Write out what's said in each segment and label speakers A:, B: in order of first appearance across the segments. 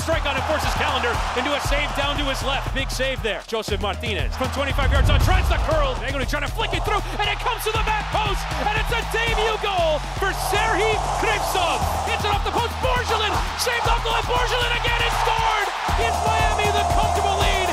A: strike on it, forces Calendar into a save down to his left. Big save there. Joseph Martinez from 25 yards on, tries the curl. Negri trying to flick it through, and it comes to the back post, and it's a debut goal for Serhii Krivtsov. Hits it off the post. Borgelin saved off the line. Borgelin again has scored. Gives Miami the comfortable lead.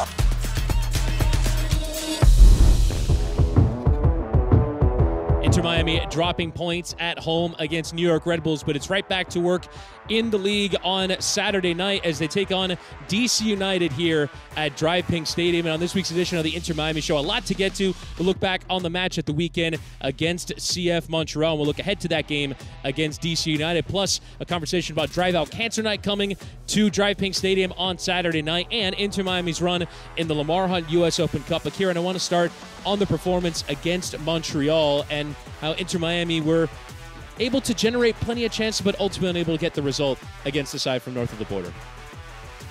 A: Inter Miami dropping points at home against New York Red Bulls, but it's right back to work in the league on Saturday night as they take on DC United here at Drive Pink Stadium. And on this week's edition of the Inter Miami Show, a lot to get to. We'll look back on the match at the weekend against CF Montreal, and we'll look ahead to that game against DC United, plus a conversation about Drive Out Cancer Night coming to Drive Pink Stadium on Saturday night, and Inter Miami's run in the Lamar Hunt U.S. Open Cup. But Kieran, I want to start on the performance against Montreal and how Inter Miami were able to generate plenty of chances, but ultimately unable to get the result against the side from north of the border.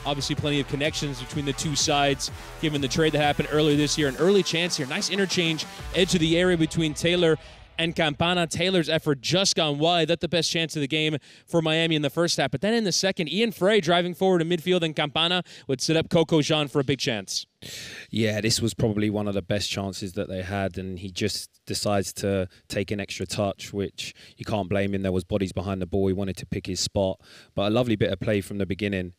A: Obviously, plenty of connections between the two sides, given the trade that happened earlier this year. An early chance here. Nice interchange, edge of the area between Taylor and Campana. Taylor's effort just gone wide. That's the best chance of the game for Miami in the first half. But then in the second, Ian Frey driving forward in midfield, and Campana would set up Coco Jean for a big chance.
B: Yeah, this was probably one of the best chances that they had, and he just decides to take an extra touch, which you can't blame him. There was bodies behind the ball. He wanted to pick his spot, but a lovely bit of play from the beginning.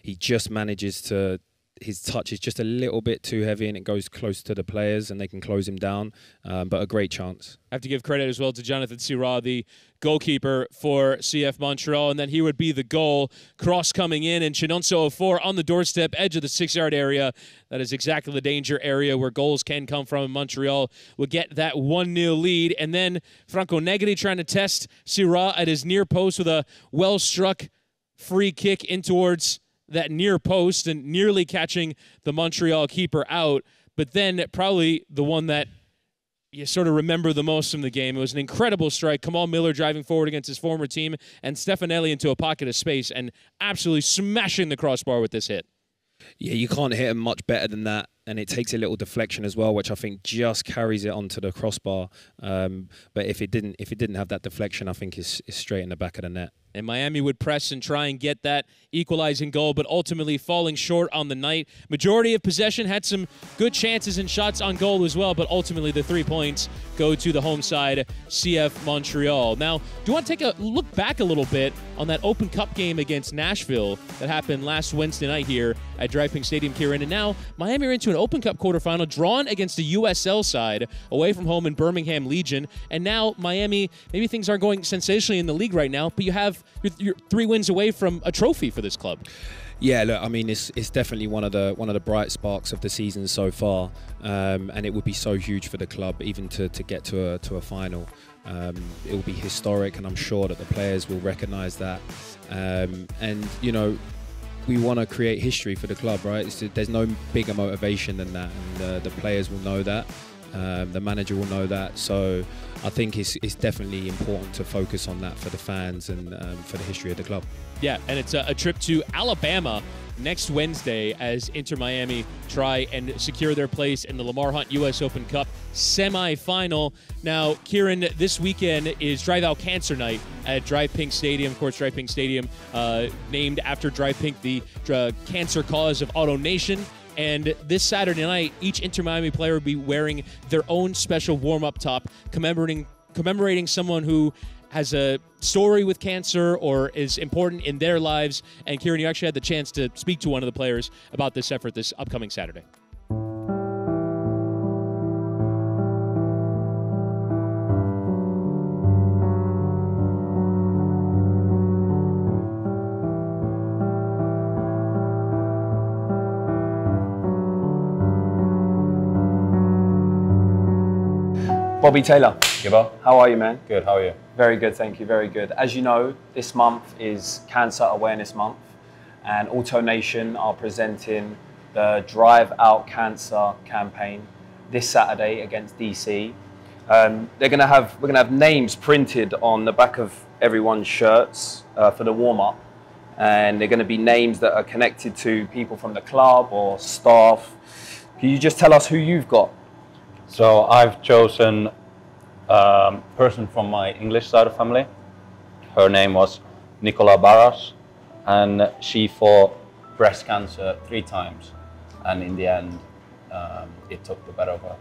B: He just manages to... His touch is just a little bit too heavy and it goes close to the players and they can close him down, but a great chance.
A: I have to give credit as well to Jonathan Sirah, the goalkeeper for CF Montreal, and then he would be the goal. Cross coming in, and Chinonso 04 on the doorstep, edge of the 6-yard area. That is exactly the danger area where goals can come from. Montreal will get that 1-0 lead, and then Franco Negri trying to test Sirah at his near post with a well-struck free kick in towards that near post and nearly catching the Montreal keeper out. But then probably the one that you sort of remember the most from the game. It was an incredible strike. Kamal Miller driving forward against his former team, and Stefanelli into a pocket of space and absolutely smashing the crossbar with this hit.
B: Yeah, you can't hit him much better than that, and it takes a little deflection as well, which I think just carries it onto the crossbar. But if it didn't have that deflection, I think it's straight in the back of the net.
A: And Miami would press and try and get that equalizing goal, but ultimately falling short on the night. Majority of possession, had some good chances and shots on goal as well, but ultimately the 3 points go to the home side, CF Montreal. Now, do you want to take a look back a little bit on that Open Cup game against Nashville that happened last Wednesday night here at Drive Pink Stadium, Kieran? And now Miami are into an Open Cup quarterfinal, drawn against the USL side, away from home in Birmingham Legion. And now Miami, maybe things aren't going sensationally in the league right now, but you're 3 wins away from a trophy for this club.
B: Yeah, look, I mean, it's definitely one of the bright sparks of the season so far, and it would be so huge for the club even to get to a final. It will be historic, and I'm sure that the players will recognise that. And you know, we want to create history for the club, right? There's no bigger motivation than that, and the players will know that. The manager will know that, so I think it's definitely important to focus on that for the fans and for the history of the club.
A: Yeah, and it's a trip to Alabama next Wednesday as Inter Miami try and secure their place in the Lamar Hunt U.S. Open Cup semi-final. Now, Kieran, this weekend is Drive Out Cancer Night at Drive Pink Stadium. Of course, Drive Pink Stadium named after Drive Pink, the cancer cause of Auto Nation. And this Saturday night, each Inter Miami player will be wearing their own special warm-up top, commemorating someone who has a story with cancer or is important in their lives. And Kieran, you actually had the chance to speak to one of the players about this effort this upcoming Saturday.
C: Bobby Taylor.
D: Gibbo.
C: How are you, man?
D: Good, how are you?
C: Very good, thank you, very good. As you know, this month is Cancer Awareness Month, and Auto Nation are presenting the Drive Out Cancer campaign this Saturday against DC. We're gonna have names printed on the back of everyone's shirts for the warm-up, and they're gonna be names that are connected to people from the club or staff. Can you just tell us who you've got?
D: So I've chosen a person from my English side of family. Her name was Nicola Barras, and she fought breast cancer 3 times, and in the end, it took the better of her.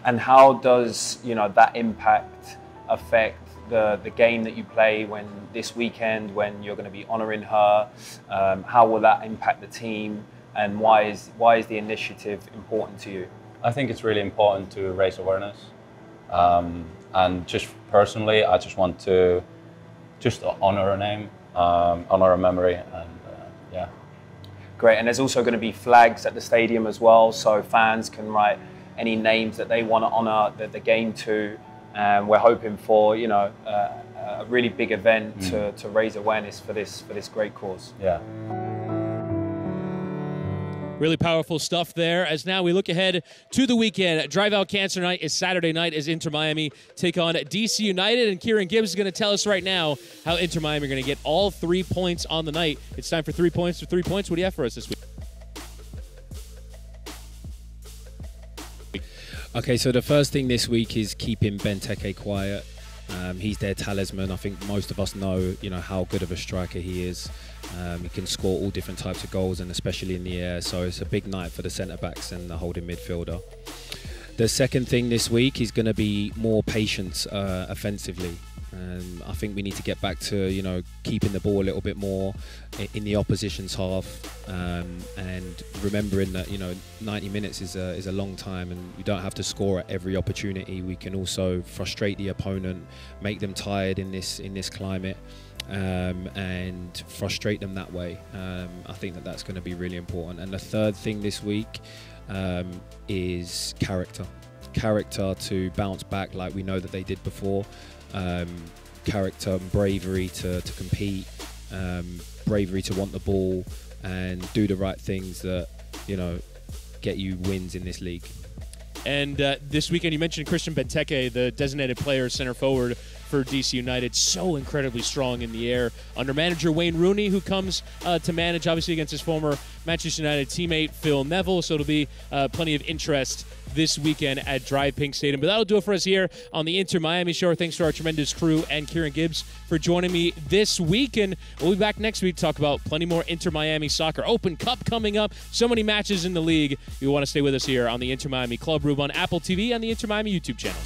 C: And how does that impact affect the game that you play when this weekend, when you're going to be honouring her? How will that impact the team, and why is the initiative important to you?
D: I think it's really important to raise awareness, and just personally, I just want to honour her name, honour her memory, and yeah.
C: Great, and there's also going to be flags at the stadium as well, so fans can write any names that they want to honour the game to. And we're hoping for a really big event to raise awareness for this great cause.
D: Yeah.
A: Really powerful stuff there. As now we look ahead to the weekend. Drive Out Cancer Night is Saturday night as Inter Miami take on DC United. And Kieran Gibbs is going to tell us right now how Inter Miami are going to get all 3 points on the night. It's time for 3 points for 3 points. What do you have for us this week?
B: Okay, so the first thing this week is keeping BENTEKE quiet. He's their talisman. I think most of us know, how good of a striker he is. He can score all different types of goals, and especially in the air. So it's a big night for the centre-backs and the holding midfielder. The second thing this week is going to be more patience offensively. I think we need to get back to, keeping the ball a little bit more in the opposition's half, and remembering that, 90 minutes is a long time, and we don't have to score at every opportunity. We can also frustrate the opponent, make them tired in this climate, and frustrate them that way. I think that's going to be really important. And the third thing this week is character to bounce back like we know that they did before. Character and bravery to compete, bravery to want the ball and do the right things that get you wins in this league.
A: And this weekend, you mentioned Christian BENTEKE, the designated player, center forward for DC United, so incredibly strong in the air. Under manager Wayne Rooney, who comes to manage, obviously, against his former Manchester United teammate Phil Neville. So it'll be plenty of interest this weekend at Drive Pink Stadium. But that'll do it for us here on the Inter Miami Show. Thanks to our tremendous crew and Kieran Gibbs for joining me this week. And we'll be back next week to talk about plenty more Inter Miami soccer. Open Cup coming up. So many matches in the league. You want to stay with us here on the Inter Miami Club Room on Apple TV and the Inter Miami YouTube channel.